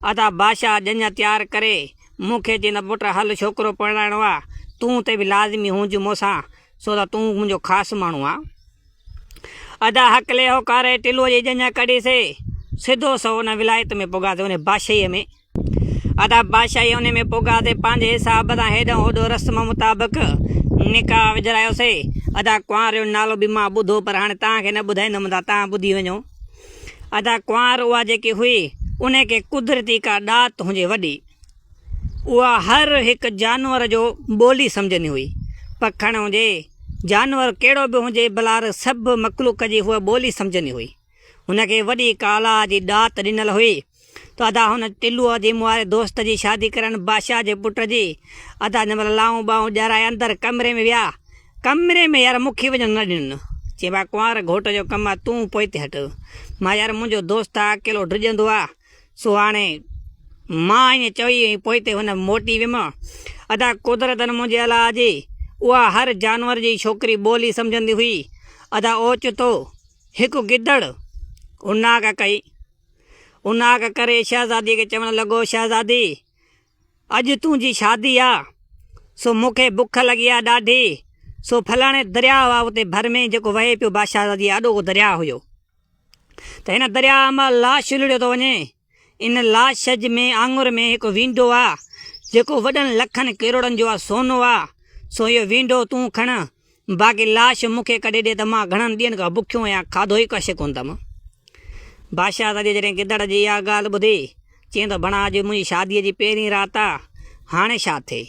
अदा बादशाह जंज तैयार करे मूंखे चईंदा पुट हल छोकिरो परणाइणो आहे तूं ते बि लाज़मी हुज मूंसां छो त तूं मुंहिंजो ख़ासि माण्हू आहे। अदा हकले हो करे टिलूअ जी जंज कढीसीं सिधो सो उन विलायत में पुगासीं उन बादशाहीअ में। अदा बादशाही उन में पुगासीं पंहिंजे हिसाब सां हेॾो होॾो रस्म मुताबिक़ निकाह विझरायोसीं। अदा कुंवार जो नालो बि मां ॿुधो पर हाणे तव्हांखे न ॿुधाईंदुमि त तव्हां ॿुधी वञो। अदा कुंवार उहा जेकी हुई उनखे कुदरती का ॾात हुजे वॾी, उहा हर हिकु जानवर जो ॿोली सम्झंदी हुई। पखण हुजे जानवर कहिड़ो बि हुजे भलार सभु मखलूक जी उहा ॿोली सम्झंदी हुई। हुनखे वॾी काला जी ॾात ॾिनल हुई। त अदा हुन टिलूअ जे मुआरे दोस्त जी शादी करण बादशाह जे पुट जी। अदा हिन महिल लाऊं ॿाऊं ॼाराए अंदरि कमरे में विया। कमरे में यार मूंखे वञण न ॾिन। चई भाई कुंवार घोट जो कमु आहे तूं पोइ ते हट। मां यार मुंहिंजो दोस्त आहे अकेलो डिॼंदो आहे सो हाणे मां ईअं चई पोइ ते हुन मोटी वियुमि। अदा कुदरतनि मुंहिंजे अलाह जी उहा हर जानवर जी छोकिरी ॿोली सम्झंदी हुई। अदा ओचितो हिकु गिदड़ उनाक कई। उनाक करे शहज़ादीअ खे चवणु लॻो शहज़ादी अॼु तुंहिंजी शादी आहे सो मूंखे बुख लॻी आहे ॾाढी सो फलाणे दरिया आहे उते भर में जेको वहे पियो बादशाह जी आॾो दरिया हुयो त हिन दरिया मां लाश लुड़ियो थो वञे। इन लाश में आङुर में हिकु वींडो आहे जेको वॾनि लखनि किरोड़नि जो आहे सोनो आहे सो इहो वींडो तूं खण बाक़ी लाश मूंखे कढे ॾे त मां घणनि ॾींहंनि खां बुखियो आहियां खाधो ई कशे कोन अथमि। बादशाह सां जॾहिं गिदड़ जी इहा ॻाल्हि ॿुधी चईं त भणा अॼु मुंहिंजी शादीअ जी पहिरीं राति आहे हाणे छा थिए।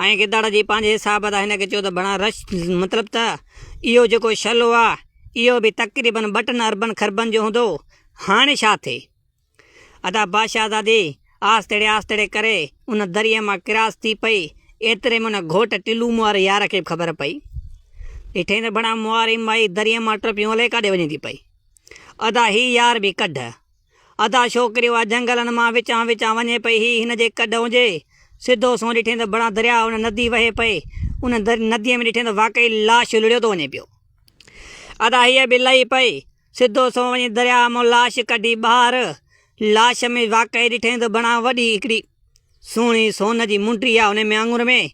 ऐं गिदड़ जी पंहिंजे हिसाब सां हिनखे चयो त भणा रश मतिलबु त इहो जेको छलो आहे इहो बि तक़रीबन 2 अरबनि खरबनि जो हूंदो हाणे छा थिए। अदा बादशाह दादी आस्ते आस्ते करे उन दरिया मां क्रास थी पई। एतिरे में उन घोट टिलू मुआरे यार खे ख़बर पई। ॾिठे त भणा मुआरी माई दरिया मां टपियूं हले काॾे वञे थी पई। अदा ही यार बि कढ। अदा छोकिरी उहा जंगलनि मां विचां वञे पई ही हिन जे कढ हुजे सिधो सो ॾिठे त बड़ा दरिया उन नदी वहे पई। उन नदीअ में ॾिठे त वाक़ई लाश लुड़ियो थो वञे पियो। अदा हीअ बि लही पई सिधो सो वञी दरिया मां लाश कढी ॿाहिरि। लाश में वाक़ई ॾिठे त बणा वॾी हिकिड़ी सुहिणी सोन जी मुंडी आहे उन में आङुर में।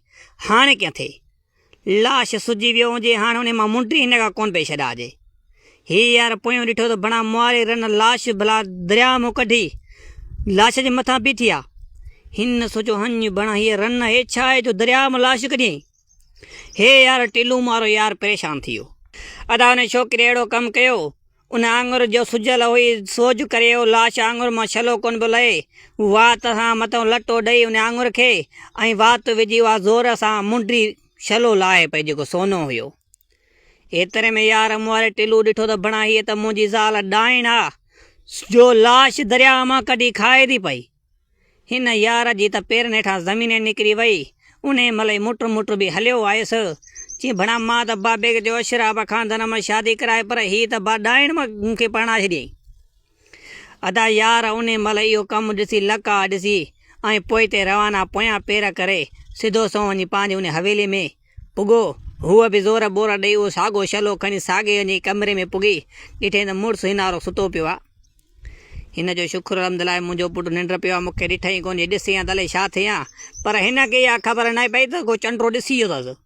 हाणे कीअं थिए लाश सुजी वियो हुजे हाणे उन मां मुंडी हिन खां कोन पई छॾाइजे। ही यार पोयों ॾिठो त बणा मुआरे रन लाश भला दरिया मां कढी लाश जे मथां बीठी आहे। हिन सोचो हंज बणा हीअ रन हे छा आहे जो दरिया मां लाश कढी। हे यार टिलू मारो यार परेशान थी वियो। अदा हुन छोकिरे अहिड़ो कमु कयो उन आङुर जो सुजल हुई सोज करे लाश आङुर मां छलो कोन पियो लहे। वात सां मथां लटो ॾेई उन आङुर खे ऐं वात विझी उहा ज़ोर सां मुंडी छलो लाहे पई जेको सोनो हुयो। एतिरे में यार मुआरे टिलू ॾिठो त बणा हीअ त मुंहिंजी ज़ाल डाइण आहे जो लाश दरिया मां कढी खाए थी पई। हिन यार जी त पेरनि हेठां ज़मीन निकिरी वई। उन महिल मुट बि हलियो आयुसि। चई भणा मां त बाबे जो अशराब खानदान मां शादी कराए पर हीअ त डाइण मां मूंखे परणाए छॾियईं। अदा यार उन महिल इहो कमु ॾिसी लका ॾिसी ऐं पोइ ते रवाना पोयां पेर करे सिधो सो वञी पंहिंजे उन हवेली में पुॻो। हूअ बि ज़ोर बोर ॾेई उहो साॻो छलो खणी साॻे वञी कमरे में पुॻी ॾिठे त मुड़ुसु हिनारो सुतो पियो आहे। हिन जो शुक्र अलहमदिल्ला मुंहिंजो पुटु निंड पियो आहे मूंखे ॾिठई कोन्हे ॾिसी आहे तले छा थिए पर हिनखे इहा ख़बर न पई त को चंडो ॾिसी वियो अथसि।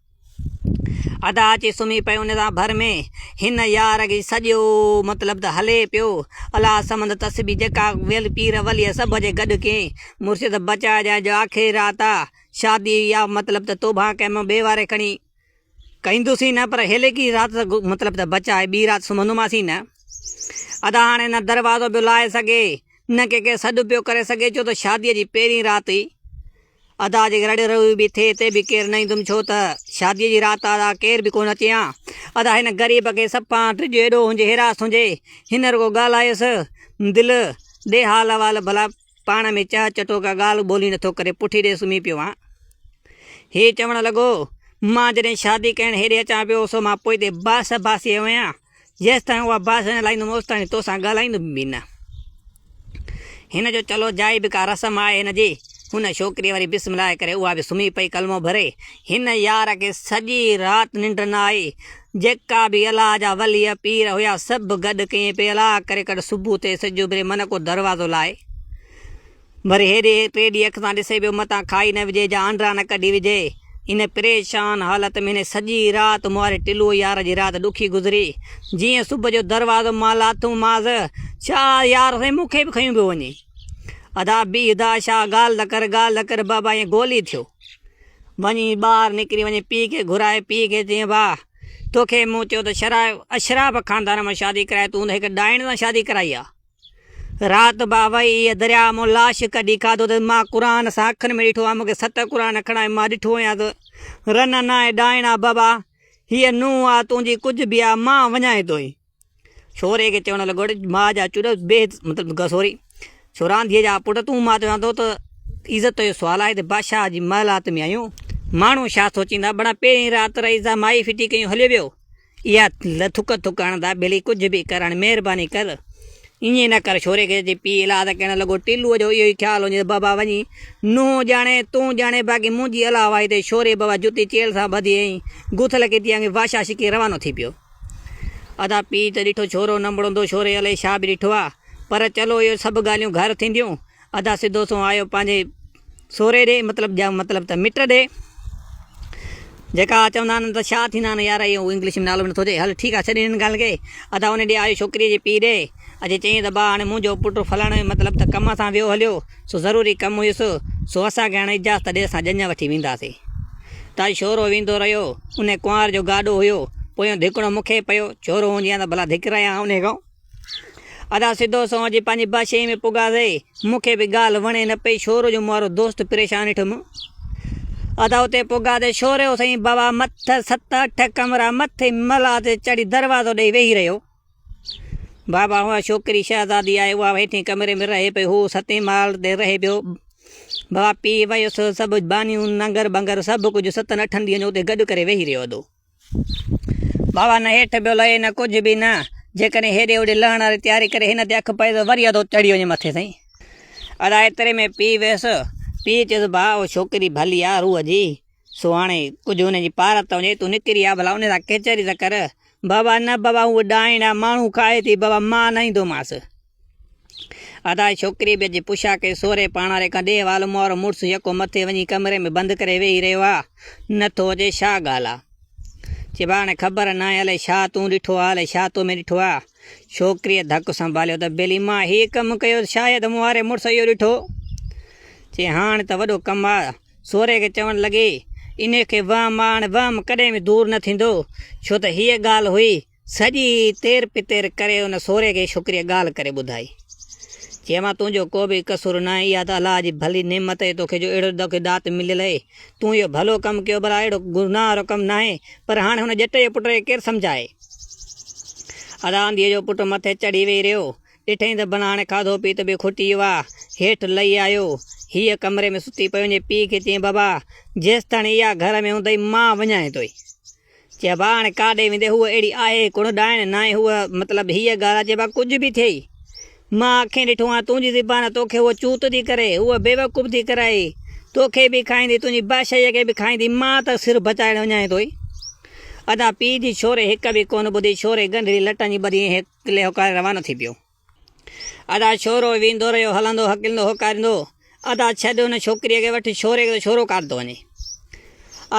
अदा अची सुम्ही पई उन सां भर में। हिन यार खे सॼो मतिलबु त हले पियो अलाह समंद तस्बी जेका वेल पीर वलीअ सभु जे गॾु कयईं मुर्शिद बचाए ॼाए जो आख़िरी राति आहे शादी या मतिलबु त तोबा कंहिं ॿिए वारे खणी कंदुसीं न पर हेले की राति मतिलबु त बचाए ॿी राति सुम्हंदोमासीं न। अदा हाणे न दरवाज़ो पियो लाहे सघे न कंहिंखे सॾु पियो करे सघे छो त शादीअ जी पहिरीं राति अदा जी रड़ रवी बि थिए ते बि केरु न ईंदुमि छो त शादीअ जी राति आहे केर बि कोन अचे हा। अदा हिन ग़रीब खे सफ़ा टिजो एॾो हुजे हिरास हुजे हिन रुगो ॻाल्हायुसि दिलि ॾे हाल वाल भला पाण में चह चटो का ॻाल्हि ॿोली नथो करे पुठी ॾे सुम्ही पियो आहे। हे चवणु लॻो मां जॾहिं शादी करणु हेॾे अचां पियो सो मां पोइ ते बासी आहियां जेसि ताईं उहा बास न लाहींदुमि ओसि ताईं तोसां ॻाल्हाईंदुमि बि न। हिन जो चलो जाई बि का रस्म आहे हिन जी। हुन छोकिरीअ वरी बिस्मिलाए करे उहा बि सुम्ही पई कलमो भरे। हिन यार खे सॼी राति निंड न आई। जेका बि अलाह जा वलीअ पीर हुया सभु गॾु कईं पे अलाह करे कर सुबुह ते सिजु उभिरे मन को दरवाज़ो लाहे वरी हेॾे टे ॾींहं अख सां ॾिसे पियो मथां खाई न विझे जा आंड्रा न कढी विझे। इन परेशान हालत में हिन सॼी राति मुआरे टिलू यार जी राति ॾुखी गुज़री। जीअं सुबुह जो दरवाज़ो मां लाथूं माज़ छा यार साईं मूंखे बि खयूं पियो वञे। अदा बी अदा छा ॻाल्हि त कर बाबा ईअं गोली थियो। वञी ॿाहिरि निकिरी वञे पीउ खे घुराए पीउ खे चईं भाउ तोखे मूं चयो त अशराब ख़ानदान मां शादी कराए तूं त हिकु डाइण सां शादी कराई आहे। राति बा वई इहा दरिया मां लाश कढी खाधो त मां क़ुर सां अखियुनि में ॾिठो आहे। मूंखे 7 क़ुर खणाए मां ॾिठो आहियां त रन न आहे डाइण आहे बाबा हीअ नूंहुं आहे तुंहिंजी कुझु बि आहे मां वञाए थो। छोरे खे चवणु लॻो मां जा चुॾ मतिलबु सॉरी छोरांधीअ जा पुटु तूं मां चवां थो त इज़त जो सुवालु आहे त बादशाह जी महिलात में आहियूं। माण्हू छा सोचींदा बणा पहिरीं राति रही सां माई फिटी कयूं हलियो वियो। इहा थुक हणंदा भली कुझु बि करणु महिरबानी कर ईअं न कर। छोरे खे पीउ इलाज करणु लॻो टिलूअ जो इहो ई ख़्यालु हुजे बाबा वञी नूंहुं ॼाणे तूं ॼाणे बाक़ी मुंहिंजी अलावा हिते छोरे बाबा जुती चेल सां ॿधी ऐं गुथल किटी बादशाह छिके रवानो थी पियो। अदा पीउ त ॾिठो छोरो न मुड़ंदो छोरे अलाए छा बि ॾिठो आहे पर चलो इहो सभु ॻाल्हियूं घर थींदियूं। अदा सिधो सो आयो पंहिंजे सोरे ॾे मतिलबु त मिट ॾे जेका चवंदा आहिनि त छा थींदा आहिनि यार इहो इंग्लिश में नालो बि नथो थिए। हल ठीकु आहे छॾ हिन ॻाल्हि खे। अदा हुन ॾे आयो छोकिरीअ जे पीउ ॾे अॼु चईं त भाउ हाणे मुंहिंजो पुटु फलाणे मतिलबु त कम सां वियो हलियो सो ज़रूरी कमु हुयुसि सो असांखे हाणे इजाज़त ॾे असां जंज वठी वेंदासीं। त छोरो वेंदो रहियो उन कुंवार जो गाॾो हुयो पोयों धिकड़ो मूंखे पियो छोरो हूंदी आहे त भला धिकरायां उन खां। अदा सिधो सो अॼु पंहिंजी बादशाही में पुॻासीं। मूंखे बि ॻाल्हि वणे न पई छोरो जो मुआरो दोस्त परेशान ॾिठुमि। अदा हुते पुॻासीं छोरो साईं बाबा मथ 7-8 कमरा मथे मला ते चढ़ी दरवाज़ो ॾेई वेही रहियो। बाबा उहा छोकिरी शहज़ादी आहे उहा हेठि कमरे में रहे पई हू 7 माल ते रहे पियो। बाबा पीउ वियुसि सभु बानियूं नंगर बंगर सभु कुझु 7-8 ॾींहंनि जो उते गॾु करे वेही रहियो अदो। बाबा न हेठि पियो लहे न कुझु बि न जेकॾहिं हेॾे होॾे लहण वारी तयारी करे हिन ते अखि पए त वरी अदो चढ़ी वञे मथे साईं। अदा एतिरे में पीउ वियुसि पीउ चयुसि भाउ छोकिरी भली आहे रूह जी सो हाणे कुझु हुनजी पारत वञे तूं निकिरी आहे भला उन सां कचहरी त कर। बाबा न बाबा उहा डाइण आहे माण्हू खाए थी बाबा मां न ईंदोमांसि। अदा छोकिरी बि अॼु पुछा के सोरे पाणारे खां ॾे वाल मोर मुड़ुसु यको मथे वञी कमरे में बंदि करे वेही रहियो आहे नथो अचे छा ॻाल्हि आहे। चए भाउ हाणे ख़बर न आहे अलाए छा तूं ॾिठो आहे अलाए छा तो में ॾिठो आहे। छोकिरीअ धकु संभालियो त बेली मां हीअ कमु कयो शायदि मूं वारे मुड़ुसु इहो ॾिठो। चए हाणे त वॾो कमु आहे। सोरे खे चवणु लॻे इन खे वहम हाणे वहम कॾहिं बि दूरि न थींदो छो त हीअ ॻाल्हि हुई सॼी तेर पितेर करे उन सोरे खे छोकिरीअ ॻाल्हि करे ॿुधाई। चए मां तुंहिंजो को बि कसूर न आहे इहा त अलाह जी भली नेमत आहे तोखे जो अहिड़ो तोखे दात मिलियल आहे तूं इहो भलो कमु कयो भला अहिड़ो गुनाह वारो कमु न आहे पर हाणे हुन ॼट जे पुट खे केरु सम्झाए। अदा आंधीअ जो पुटु मथे चढ़ी वेही रहियो ॾिठईं त भला हाणे खाधो पीत बि खुटी वियो आहे हेठि लही आयो हीअ कमरे में सुती पई वञे पीउ खे चईं बाबा जेसि ताईं इहा घर में हूंदई मां वञाए थो। चए भाउ हाणे काॾे वेंदे हूअ अहिड़ी आहे कोन डाइण न आहे हूअ मतिलबु हीअ ॻाल्हि आहे चए भाउ कुझु बि थिए मां अखियूं ॾिठो आहे तुंहिंजी ज़बान तोखे उहा चूत थी करे उहा बेवकूफ़ थी कराए तोखे बि खाईंदी तुंहिंजी बादशाहीअ खे बि खाईंदी मां त सिर बचाइण वञाए थो। अदा पीउ जी छोरे हिकु बि कोन ॿुधी छोरे गंढड़ी लटनि जी ॿधी किले होकारे रवानो थी पियो। अदा छोरो वेंदो रहियो हलंदो हकिलंदो होकारींदो अदा छॾ हुन छोकिरीअ खे वठी छोरे खे छोरो काढंदो वञे।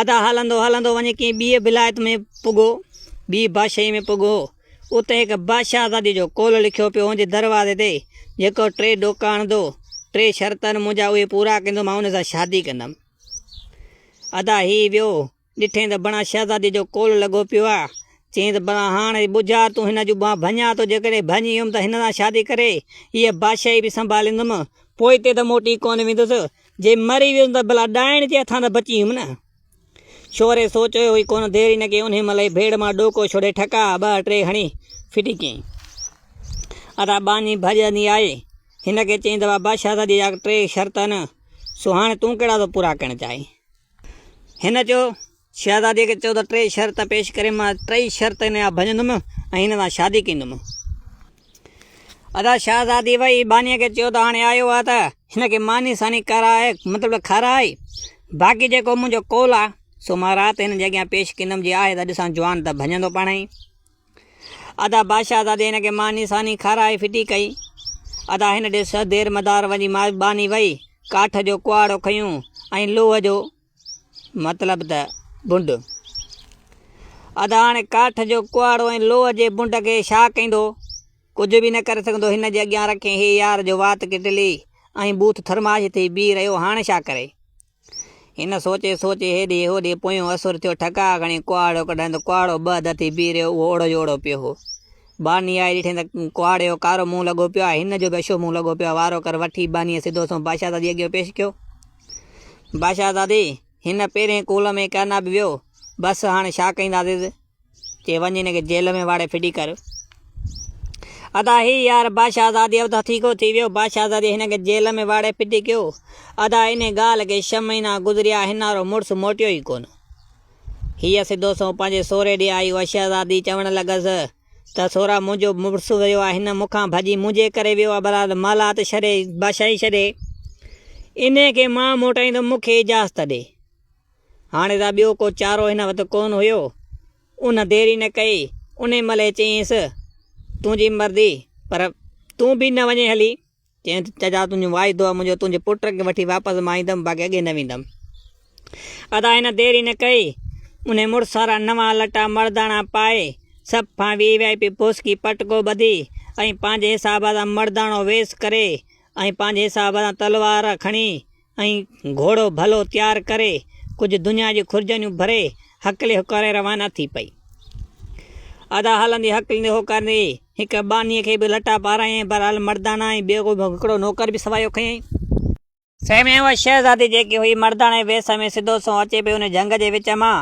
अदा हलंदो हलंदो वञे कीअं ॿी विलायत में पुॻो ॿी बादशाही में पुॻो उते हिकु बादशाहज़ादी जो कोल लिखियो पियो हुनजे दरवाज़े ते जेको 3 ॾोका आणंदो 3 शर्तनि मुंहिंजा उहे पूरा कंदो मां हुन सां शादी कंदमि। अदा हीअ वियो ॾिठे त बणा शहज़ादी जो कोल लॻो पियो आहे चईं त बणा हाणे ॿुझा तूं हिन जूं मां भञा थो जेकॾहिं भञी वियुमि त हिन सां शादी करे हीअ बादशाही बि संभालींदुमि पोइ हिते त मोटी कोन वेंदुसि जे मरी वियुमि त भला डाइण जे हथां त बची वियुमि न। छोरे सोचियो हुई कोन देरी न कई उन महिल भेड़ मां ॾोको छोड़े ठका 2-3 हणी फिटी कयईं। अदा बानी भॼंदी आहे हिन खे चईं त बादशाहज़ादी जा 3 शर्त आहिनि सो हाणे तूं कहिड़ा थो पूरा करणु चाहीं। हिन चयो शहज़ादीअ खे चयो त 3 शर्त पेश करे मां 3 शर्त हिन जा भॼंदुमि ऐं हिन सां शादी कंदुमि। अदा शहज़ादी वई बानीअ खे चयो त हाणे आयो आहे त हिन खे मानी सानी कराए मतिलबु खाराए बाक़ी जेको मुंहिंजो कोल आहे सो मां राति हिन जे अॻियां पेश कंदुमि जे आहे त ॾिसां जवान त भञंदो पाण ई। अदा बादशाहज़ादी हिन खे मानी सानी खाराए फिटी कई। अदा हिन ॾिस देर मदार वञी बानी वई काठ जो कुआड़ो खयूं ऐं लोह जो मतिलबु त बुंड। अदा हाणे काठ जो कुआड़ो ऐं लोह जे बुंड खे छा कंदो, कुझु बि न करे सघंदो। हिन जे अॻियां रखे हे यार जो वात किटली ऐं बूथ थरमाश थी बीह रहियो, हाणे छा करे। हिन सोचे सोचे हेॾे होॾे पोयों असुर थियो, ठका खणी कुआड़ो कढाए त कुआड़ो ॿ दती बीह रहियो, उहो ओड़ो जो ओड़ो पियो हो। बानी आई ॾिठे त कुआड़े जो कारो मुंहुं लॻो पियो आहे, हिन जो बि अछो मुंहुं लॻो पियो आहे। वारो कर वठी बानीअ सिधो सो बादशाहज़ादी अॻियां पेश कयो। बादशाहज़ादी हिन पहिरें कूल में काना बि वियो, बसि हाणे छा कंदासीं, चए वञी हिन खे जेल में वाड़े फिटी कर। अदा ही यार बादशाहज़ादी अब थी को थी वियो, बादशाहज़ादी हिन खे जेल में वाड़े फिटी कयो। अदा इन ॻाल्हि खे 6 महीना गुज़रिया, हिनारो मुड़ुसु मोटियो ई कोन। हीअ सिधो सो पंहिंजे सोरे ॾे आई। शहज़ादी चवणु लॻसि त सोरा मुंहिंजो मुड़ुसु वियो आहे, हिन मूंखां भॼी मुंहिंजे करे वियो आहे, बराबरि मालात छॾे बादशाही छॾे, इन खे मां मोटाईंदुमि, मूंखे इजाज़त ॾे। हाणे त ॿियो को चारो हिन वटि कोन हुयो। उन देरी न कई, उन महिल चयईंसि तुंहिंजी मर्ज़ी, पर तूं बि न वञे हली। चई चजा तुंहिंजो वाइदो आहे मुंहिंजो, तुंहिंजे पुट खे वठी वापसि मां ईंदुमि, बाक़ी अॻे न वेंदुमि। अदा हिन देरी न कई, उन मुड़ुस वारा नवां लटा मर्दाना पाए, सफ़ा VIP पोसकी पटको ॿधी ऐं पंहिंजे हिसाब सां मर्दानो वेस करे ऐं पंहिंजे हिसाब सां तलवार खणी ऐं घोड़ो भलो तयारु करे, कुझु दुनिया जी खुर्जनियूं भरे हकले हुकारे रवाना थी पई। अदा हलंदी हकलंदी होकरंदी हिकु बानीअ खे बि लटा पारायईं, बरहाल मर्दाना ऐं ॿियो हिकिड़ो नौकर बि सवायो खयईं। सह में उहा शहज़ादी जेकी हुई मर्दाने वेस में सिधो सो अचे पई उन जंग जे विच मां।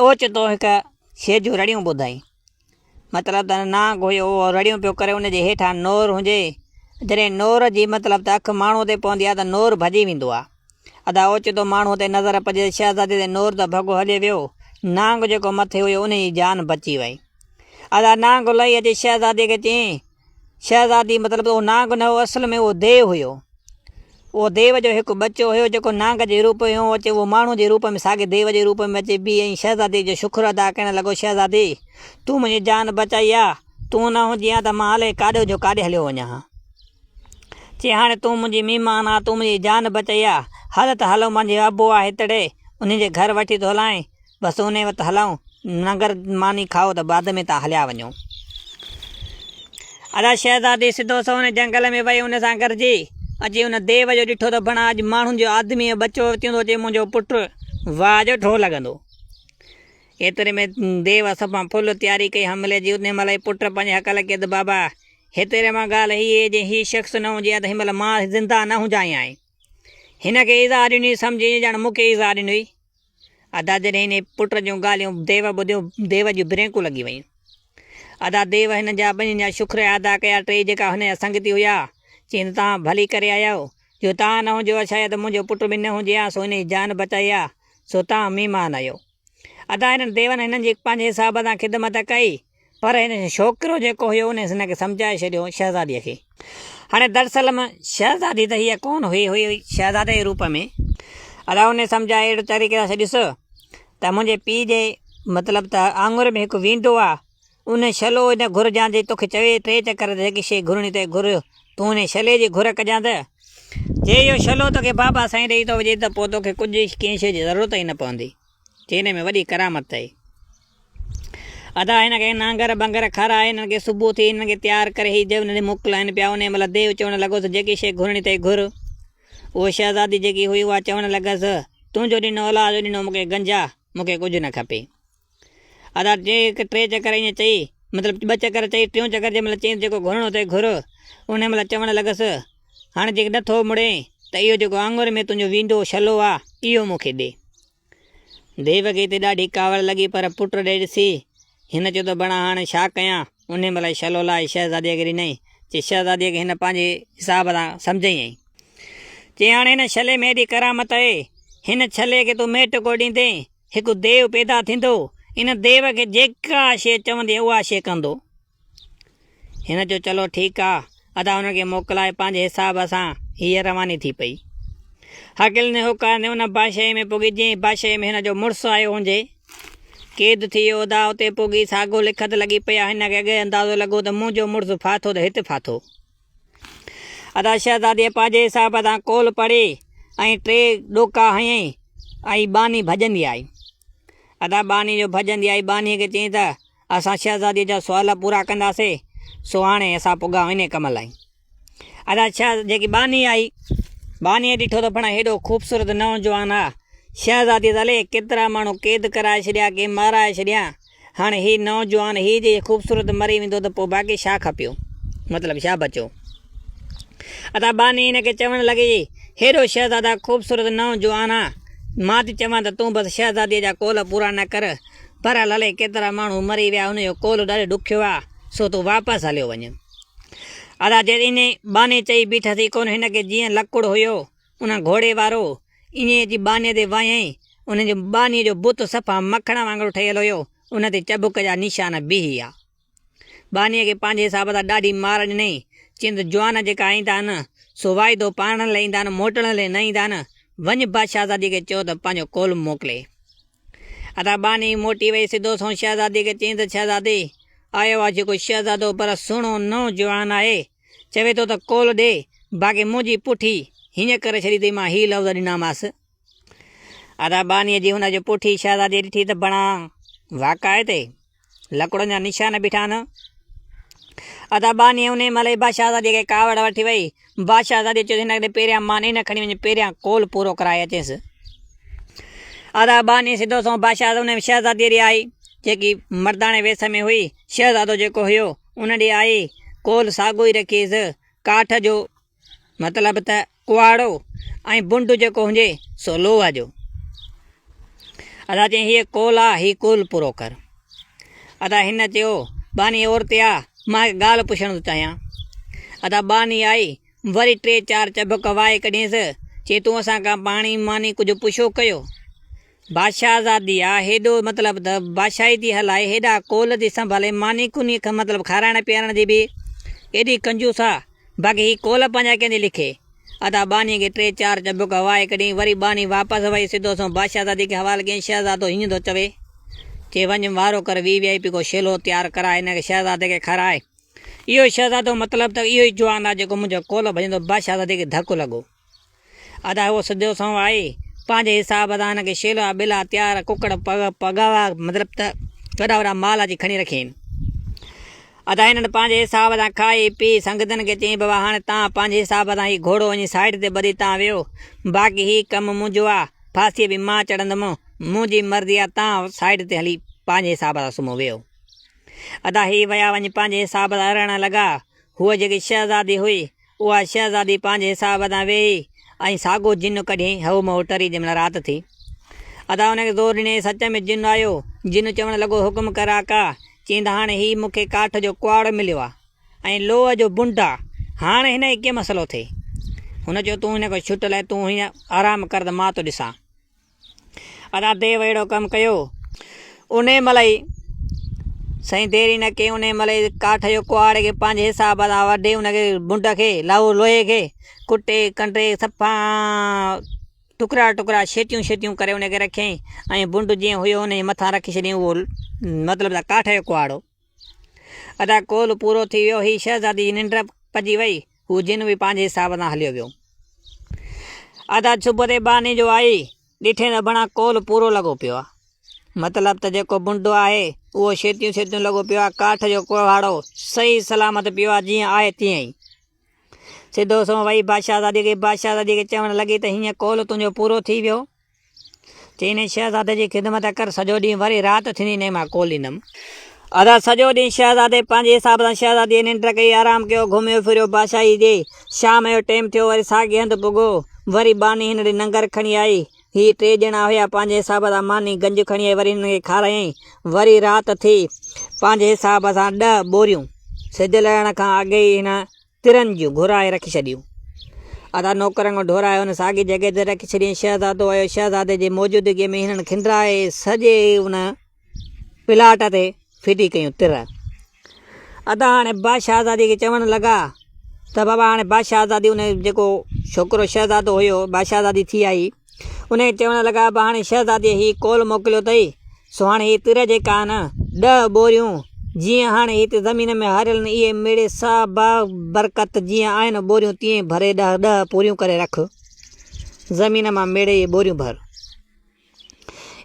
ओचितो हिकु छे जूं रड़ियूं ॿुधाई, मतिलबु त नांग हुयो, उहो रड़ियूं पियो करे, उनजे हेठां नोर हुजे। जॾहिं नोर जी मतिलबु त अखि माण्हू ते पवंदी आहे त नोर भॼी वेंदो आहे। अदा ओचितो माण्हू ते नज़र पजे, शहज़ादी ते नोर त भॻो हले वियो, नांग जेको मथे हुयो उन जी जान बची वई। अदा नांग लही अचे शहज़ादीअ खे चयईं, शहज़ादी मतिलबु उहो नांग न हो, असल में उहो देव हुयो। उहो देव जो हिकु बचो हुयो जेको नांग जे रूप में अचे, उहो माण्हू जे रूप में साॻे देव जे रूप में अचे बि। ऐं शहज़ादी जो शुक्र अदा करणु लॻो, शहज़ादी तूं मुंहिंजी जान बचाई आहे, तूं न हुजी आहे त मां हले काॾे जो काॾे हलियो वञा हा। चई हाणे तूं मुंहिंजी महिमान आहे, तूं मुंहिंजी जान बचाई आहे, हल त हलो, मुंहिंजे अबो आहे हितड़े, उन जे घर वठी थो हलाएं, बसि उन वटि हलूं, नगर मानी खाओ त बाद में तव्हां हलिया वञो। अदा शहज़ादी सिधो सो हुन जंगल में वई, हुन सां गॾिजी अची हुन देव जो ॾिठो त भणा अॼु माण्हुनि जो आदमी जो बचो थींदो, चए मुंहिंजो पुटु वाह जो ठो लॻंदो। एतिरे में देव सफ़ा फुल तयारी कई हमले जी। उन महिल पुटु पंहिंजे हक़ लॻे त बाबा हेतिरे मां ॻाल्हि हीअ जे हीअ शख़्स न हुजे त हिन महिल मां ज़िंदा न हुजां आहे, हिन खे इज़ा ॾिनी सम्झी ॼण मूंखे इज़ा ॾिनी। अदा जॾहिं हिन पुट जूं ॻाल्हियूं देव ॿुधियूं, देव जूं ब्रेकूं लॻी वयूं। अदा देव हिन जा ॿिन्हिनि जा शुक्र अदा कया। टे जेका हुन जा संगती हुया चईं तव्हां भली करे आया आहियो, जो तव्हां न हुजो शायदि मुंहिंजो पुटु बि न हुजे हा, सो हिन जी जान बचाई आहे, सो तव्हां महिमान आहियो। अदा हिननि देवनि हिननि जी पंहिंजे हिसाब सां ख़िदमत कई, पर हिन छोकिरो जेको हुयो उन हिन खे सम्झाए छॾियो शहज़ादीअ खे। हाणे दरअसल में शहज़ादी त हीअ कोन हुई, हुई शहज़ादे जे रूप में। अदा उन सम्झाए अहिड़े तरीक़े सां ॾिस त मुंहिंजे पीउ जे मतिलबु त आङुर में हिकु वेंदो आहे, उन छलो हिन घुर जां जे तोखे चवे 3 चकर जेकी शइ घुरणी ते घुर, तूं हुन छले जी घुर कजां त जे इहो छलो तोखे बाबा साईं ॾेई थो वञे त पोइ तोखे कुझु कंहिं शइ जी ज़रूरत ई न पवंदी। चई हिन में वॾी करामत अथई। अदा हिन खे नांगर बंगर खाराए, हिननि खे सुबुह थी हिननि खे तयारु करे ही देव हिन मोकिलाइनि पिया। उन महिल देव चवणु लॻोसि जेकी शइ घुरणी अथई घुर। उहो शहज़ादी जेकी हुई उहा चवणु लॻसि तुंहिंजो ॾिनो औलाद ॾिनो मूंखे गंजा, मूंखे कुझु न खपे। अदा जे 3 चकर ईअं चई, मतिलबु 2 चकर चई, 3 चकर जंहिं महिल चई जेको घुरणो अथई घुर, उन महिल चवणु लॻसि हाणे जेके नथो मुड़े त इहो जेको आङुर में तुंहिंजो वेंदो छलो आहे इहो मूंखे ॾे। देव खे हिते ॾाढी कावड़ लॻी, पर पुट ॾे ॾिसी हिन चयो त बणा हाणे छा कयां। उन महिल छलो लाइ शहज़ादीअ खे ॾिनई। चई शहज़ादीअ खे हिन पंहिंजे हिसाब सां सम्झाईं। चई हाणे हिन छले में एॾी करामत आहे, हिन छले खे तूं मेट को ॾींदे हिकु देव पैदा थींदो, इन देव खे जेका शइ चवंदी उहा शइ कंदो। हिन चयो चलो ठीकु आहे। अदा हुनखे मोकिलाए पंहिंजे हिसाब सां हीअ रवानी थी पई। हकिल ने हुकार ने उन बादशाही में पुॻी। जंहिं बादशाही में हिन जो मुड़ुसु आयो हुजे, क़ैद थी वियो, अदा उते पुॻी, साॻो लिखत लॻी पई आहे। हिन खे अॻे अंदाज़ो लॻो त मुंहिंजो मुड़ुसु फाथो त हिते फाथो। अदा शहज़ादीअ पंहिंजे हिसाब सां कोल पढ़ी ऐं 3 ॾोका हयईं ऐं बानी भॼंदी आई। अदा बानी जो भॼंदी आई, बानीअ खे चयईं त असां शहज़ादीअ जा सुवाल पूरा कंदासीं, सो हाणे असां पुॻा इन कम लाइ। अदा जेकी बानी आई, बानीअ ॾिठो त पाण हेॾो ख़ूबसूरत नौजवान आहे। शहज़ादीअ हले केतिरा माण्हू क़ैद कराए छॾिया, के माराए छॾिया, हाणे हीउ नौजवान हीउ जे ख़ूबसूरत मरी वेंदो त पोइ बाक़ी छा खपियो, मतिलबु छा बचियो। अदा बानी हिनखे चवणु लॻी, हेॾो शहज़ादा ख़ूबसूरत नौजवान आहे, मां थी चवां त तूं बसि शहज़ादीअ जा कोल पूरा न कर, पर हले केतिरा माण्हू मरी विया, हुनजो कोल ॾाढो ॾुखियो आहे, सो तूं वापसि हलियो वञ। अदा जे इन बानी चई बीठसि कोन, हिनखे जीअं लकुड़ हुयो उन घोड़े वारो ईअं जी बानीअ ते वयईं, उनजे बानीअ जो बुत सफ़ा मखण वांगुरु ठहियलु हुयो, उन ते चबुक जा निशान बीही विया। बानीअ खे पंहिंजे हिसाब सां ॾाढी मार ॾिनई, चईं त जवान जेका ईंदा आहिनि सो वाइदो पाइण लाइ ईंदा आहिनि, मोटण लाइ न ईंदा आहिनि, वञ बादशाहज़ादीअ खे चयो त पंहिंजो कोल मोकिले। अदा बानी मोटी वई, सिधो सो शहज़ादीअ खे चईं त शहज़ादी आयो आहे जेको शहज़ादो, पर सुहिणो नौजवान आहे, चवे थो त कोल ॾे, बाक़ी मुंहिंजी पुठी हीअं करे छॾी अथई, मां हीउ लफ़्ज़ ॾिनामांसि। अदा बानीअ जी हुनजो पुठी शहज़ादी ॾिठी त बणा वाक़ाए ते लकुड़नि जा निशान बीठा न। अदा बानीअ उन महिल बादशाहज़ादीअ खे कावड़ वठी वई। बादशाहज़ादी चयो हिन पहिरियां मानी न खणी वञे, पहिरियां कोल पूरो कराए अचेसि। अदा बानी सिधो सो बादशाह उन शहज़ादीअ ॾे आई, जेकी मर्दाणे वेस में हुई, शहज़ादो जेको हुयो उन ॾे आई, कोल साॻियो ई रखीसि, काठ जो मतिलबु त कुआड़ो ऐं बुंड जेको हुजे सो लोह जो। अदा चई हीअ कोल आहे, हीउ कोल पूरो कर। अदा हिन चयो बानी औरत आहे, मां ॻाल्हि पुछणु थो चाहियां। अदा बानी आई, वरी 3-4 चबक वाए कढींसि, चई तूं असां खां पाणी मानी कुझु पुछो कयो। बादशाहज़ादी आहे, हेॾो मतिलबु त बादशाही थी हलाए, हेॾा कोल थी संभाले, मानी कुनी मतिलबु खाराइण पीआरण जी बि एॾी कंजूस आहे, बाक़ी हीउ कोल पंहिंजा कंहिंजे लिखे। अदा बानीअ खे 3-4 चबक वाए कढी, वरी बानी वापसि वई, सिधो सो बादशाहज़ादी खे हवाले कयईं। शहज़ादो हीअं थो चवे, चई वञ वारो कर, VIP को शेलो तयारु कराए, हिनखे शहज़ादे खे खाराए। इहो शहज़ादो मतिलबु त इहो ई जवान आहे जेको मुंहिंजो कोल भॼंदो। बादशाहज़ादी खे धकु लॻो। अदा उहो सिधो सो आई, पंहिंजे हिसाब सां हिनखे शेला ॿिला तयारु, कुकड़ पगावा मतिलबु त वॾा वॾा माल अची खणी रखियईं। अदा हिननि पंहिंजे हिसाब सां खाई पी संगतनि खे चयईं बाबा हाणे तव्हां पंहिंजे हिसाब सां हीउ घोड़ो वञी साइड ते ॿधी तव्हां वियो, बाक़ी हीउ कमु मुंहिंजो आहे, फांसीअ बि मां चढ़ंदुमि, मुंहिंजी मर्ज़ी आहे, तव्हां साइड ते हली पंहिंजे हिसाब सां सुम्हो वियो। अदा हीअ विया वञी पंहिंजे हिसाब सां अरण लॻा। हूअ जेकी शहज़ादी हुई उहा शहज़ादी पंहिंजे हिसाब सां वेही ऐं साॻियो जिन कढियईं, हऊ महू टरी जंहिंमहिल राति थी। अदा हुनखे ज़ोर ॾिनई, सच में जिन आयो। जिन चवणु लॻो हुकुम कर आका, चईं त हाणे हीउ मूंखे काठ जो कुआड़ो मिलियो आहे ऐं लोह जो बुंड आहे, हाणे हिन खे कीअं मसइलो थिए। हुन चयो तूं हिन खां छुट लाइ, तूं हीअं आराम कर त मां थो ॾिसां। अदा देव अहिड़ो कमु कयो, उन महिल ई साईं देरी न कई, उन महिल ई काठ जो कुआड़े खे पंहिंजे हिसाब सां वढे, उनखे बुंड खे लोहे खे कुटे कंटे सफ़ा टुकड़ा टुकड़ा शेटियूं करे उनखे रखियईं ऐं बुंड जीअं हुयो हुनजे मथां रखी छॾियईं, उहो मतिलबु त काठ जो कुआड़ो। अदा कोल पूरो थी वियो, हीअ शहज़ादी जी निंड पइजी वई, हू जिन बि पंहिंजे हिसाब सां हलियो वियो। अदा सुबुह ते बानी जो आई, ॾिठे त बणा कोल पूरो लॻो पियो आहे, मतिलबु त जेको बुंड आहे उहो शेटियूं लॻो पियो आहे, काठ जो कुआड़ो सही सलामत पियो आहे, जीअं आहे तीअं ई। सिधो सो वई बादशाहज़ादी खे चवणु लॻी त हीअं कोल तुंहिंजो पूरो थी वियो। चई हिन शहज़ादे जी ख़िदमत कर, सॼो ॾींहुं वरी राति थींदी न मां कोल ॾींदुमि। अदा सॼो ॾींहुं शहज़ादे पंहिंजे हिसाब सां शहज़ादीअ निंड कई, आराम कयो, घुमियो फिरियो बादशाही ॾे। शाम जो टाइम थियो, वरी साॻे हंधि पुॻो, वरी बानी हिन ॾे लंगर खणी आई। हीअ 3 ॼणा हुया, पंहिंजे हिसाब सां मानी गंज खणी आई, वरी हिनखे खारायईं। वरी राति थी, पंहिंजे हिसाब सां 10 बोरियूं सिध लहण खां अॻे ई हिन तिरनि जूं घुराए रखी छॾियूं। अदा नौकरनि खां ढोराए हुन साॻी जॻह ते रखी छॾियईं। शहज़ादो आयो, शहज़ादे जे मौजूदगीअ में हिननि खिंडराए सॼे हुन प्लाट ते फिटी कयूं तिर। अदा हाणे बादशाहज़ादी खे चवणु लॻा त बाबा हाणे बादशाहज़ादी उन जेको छोकिरो शहज़ादो हुयो, बादशाहज़ादी थी आई, उनखे चवणु लॻा हाणे शहज़ादीअ हीउ कोल मोकिलियो अथई, सो हाणे हीअ तिर जेका आहिनि 10 बोरियूं जीअं हाणे हिते ज़मीन में हरियल इहे मेड़े सा बरकत जीअं आहिनि बोरियूं तीअं भरे 10 पूरियूं करे रख ज़मीन मां मेड़े इहे बोरियूं भर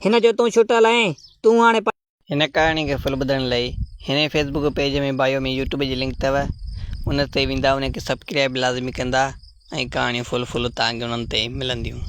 हिन जो तूं छुटल आहीं तूं हाणे हिन कहाणी खे फुल ॿुधण लाइ हिन फेसबुक पेज में बायो में यूट्यूब जी लिंक अथव उन ते वेंदा उनखे सब्सक्राइब लाज़मी कंदा ऐं कहाणियूं फुल तव्हांखे उन्हनि ते मिलंदियूं।